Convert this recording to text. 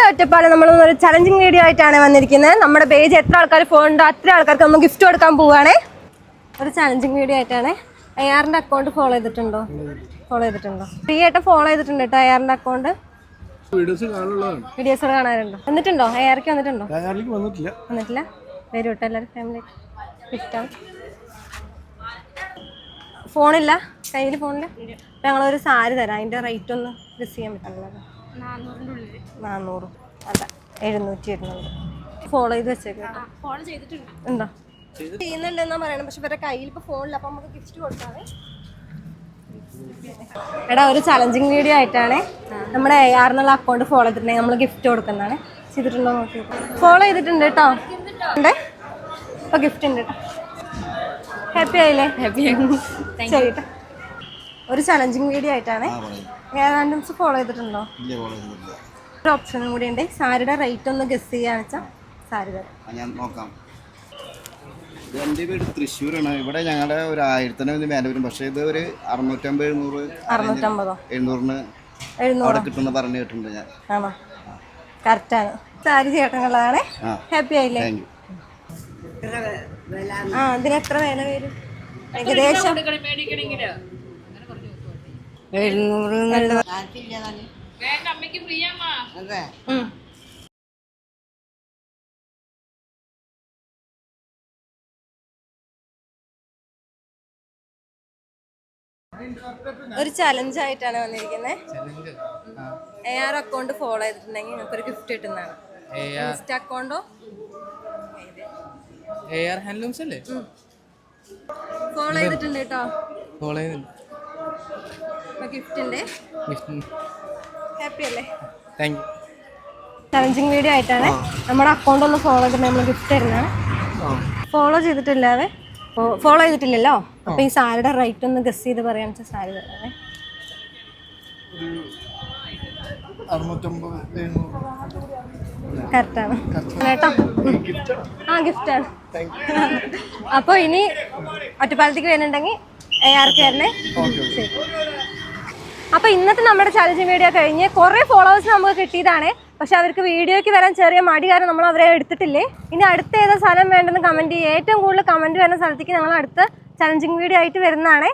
ഒറ്റപ്പാട് നമ്മൾ ഒരു challenging video ആയിട്ടാണ് വന്നിരിക്കുന്നത്. നമ്മുടെ പേജ് എത്ര ആൾക്കാർ ഫോൺ ഉണ്ടോ അത്ര ആൾക്കാർക്ക് നമ്മൾ ഗിഫ്റ്റ് കൊടുക്കാൻ പോവുകയാണ്. ഒരു ചലഞ്ചിങ് വീഡിയോ ആയിട്ടാണ്. അയ്യാറിൻ്റെ അക്കൗണ്ട് ഫോളോ ചെയ്തിട്ടുണ്ടോ? ഫ്രീ ആയിട്ട് ഫോളോ ചെയ്തിട്ടുണ്ട് കേട്ടോ അയ്യാറിൻ്റെ അക്കൗണ്ട്. വീഡിയോസ് കാണാറുണ്ടോ? വന്നിട്ടുണ്ടോ? അയ്യാർക്ക് വന്നിട്ടുണ്ടോ? വന്നിട്ടില്ല. വരും കേട്ടോ എല്ലാവരും ഫാമിലി. ഗിഫ്റ്റാണ്. ഫോണില്ല, കയ്യിൽ ഫോണില്ല. ഞങ്ങളൊരു സാരി തരാം. അതിൻ്റെ റേറ്റ് ഒന്ന് ഗസ് ചെയ്യാൻ പറ്റുന്നത് 400 അല്ല 700. ഫോളോ ചെയ്ത് വെച്ചേക്കാം. ഉണ്ടോ? ചെയ്യുന്നുണ്ടെന്നാ പറയണം. പക്ഷെ ഇവരുടെ കയ്യിൽ ഇപ്പോൾ ഫോണില്ല. അപ്പം നമുക്ക് ഗിഫ്റ്റ് കൊടുക്കാതെ. എടാ ഒരു ചലഞ്ചിങ് വീഡിയോ ആയിട്ടാണ്. നമ്മുടെ AR എന്നുള്ള അക്കൗണ്ട് ഫോളോ ചെയ്തിട്ടുണ്ടെങ്കിൽ നമ്മൾ ഗിഫ്റ്റ് കൊടുക്കുന്നതാണ്. ചെയ്തിട്ടുണ്ടോ നോക്കി. ഫോളോ ചെയ്തിട്ടുണ്ട് കേട്ടോ. ഉണ്ട് അപ്പോൾ ഗിഫ്റ്റ് ഉണ്ട് കേട്ടോ. ഹാപ്പി ആയില്ലേ? ശരി. ഒരു ചലഞ്ചിങ് വീഡിയോ ആയിട്ടാണ്. റാൻഡംസ് ഫോളോ ചെയ്തിട്ടുണ്ടോ? ഒരു ഓപ്ഷനും കൂടി ഉണ്ട്. സാരിയുടെ റേറ്റ് ഒന്ന് ഗസ് ചെയ്യാന്ന് വെച്ചാൽ സാരി തരാം. ഞാൻ നോക്കാം. എൻ്റെ വീട് തൃശ്ശൂരാണ്. ഇവിടെ ഞങ്ങളുടെ ഒരു 1000 മേലെ വരും. പക്ഷേ ഇത് ഒരു 650 700 അവിടെ കിട്ടുമെന്ന് പറഞ്ഞു കേട്ടിട്ടുണ്ട് ഞാൻ. ആണോ? കറക്റ്റാണ്. സാരി ചേട്ടനുള്ളതാണ്. ഹാപ്പി ആയില്ലേ? ഇതിന് എത്ര വില വരും ഏകദേശം? 700. ഒരു ചലഞ്ച് ആയിട്ടാണ് വന്നിരിക്കുന്നത്. AR അക്കൗണ്ട് ഫോളോ ചെയ്തിട്ടുണ്ടെങ്കിൽ നിങ്ങൾക്കൊരു ഗിഫ്റ്റ് കിട്ടുന്നതാണ്. ഇൻസ്റ്റ അക്കൗണ്ടോ AR ഹാൻഡ്ലൂംസ് അല്ലേ? ഫോളോ ചെയ്തിട്ടുണ്ട് കേട്ടോ. ഫോളോ ചെയ്തിട്ടുണ്ട്. ഗിഫ്റ്റ് ഉണ്ട്. ഹാപ്പി അല്ലേ? Thank you. ചലഞ്ചിങ് വീഡിയോ ആയിട്ടാണ്. നമ്മുടെ അക്കൗണ്ട് ഒന്ന് ഫോളോ ചെയ്തിട്ട് നമ്മൾ ഗിഫ്റ്റ് തരുന്നതാണ്. ഫോളോ ചെയ്തിട്ടില്ലല്ലോ. അപ്പൊ ഈ സാരിയുടെ റേറ്റ് ഒന്ന് ഗസ് ചെയ്ത് പറയാന്ന് വെച്ചാൽ സാരി തരാവേ. 650 കറക്റ്റാണ് കേട്ടോ. ഗിഫ്റ്റാണ്. അപ്പോൾ ഇനി ഒറ്റപ്പാലത്തേക്ക് വരുന്നുണ്ടെങ്കിൽ ARക്ക് വരണേ. അപ്പോൾ ഇന്നത്തെ നമ്മുടെ ചലഞ്ചിങ് വീഡിയോ കഴിഞ്ഞ് കുറേ ഫോളോവേഴ്സ് നമുക്ക് കിട്ടിയതാണ്. പക്ഷെ അവർക്ക് വീഡിയോയ്ക്ക് വരാൻ ചെറിയ മടി കാരണം നമ്മൾ അവരെ എടുത്തിട്ടില്ലേ. ഇനി അടുത്ത ഏതാ സ്ഥലം വേണ്ടെന്ന് കമൻറ്റ് ചെയ്യുക. ഏറ്റവും കൂടുതൽ കമൻറ്റ് വരുന്ന സ്ഥലത്തേക്ക് ഞങ്ങൾ അടുത്ത ചലഞ്ചിങ് വീഡിയോ ആയിട്ട് വരുന്നതാണ്.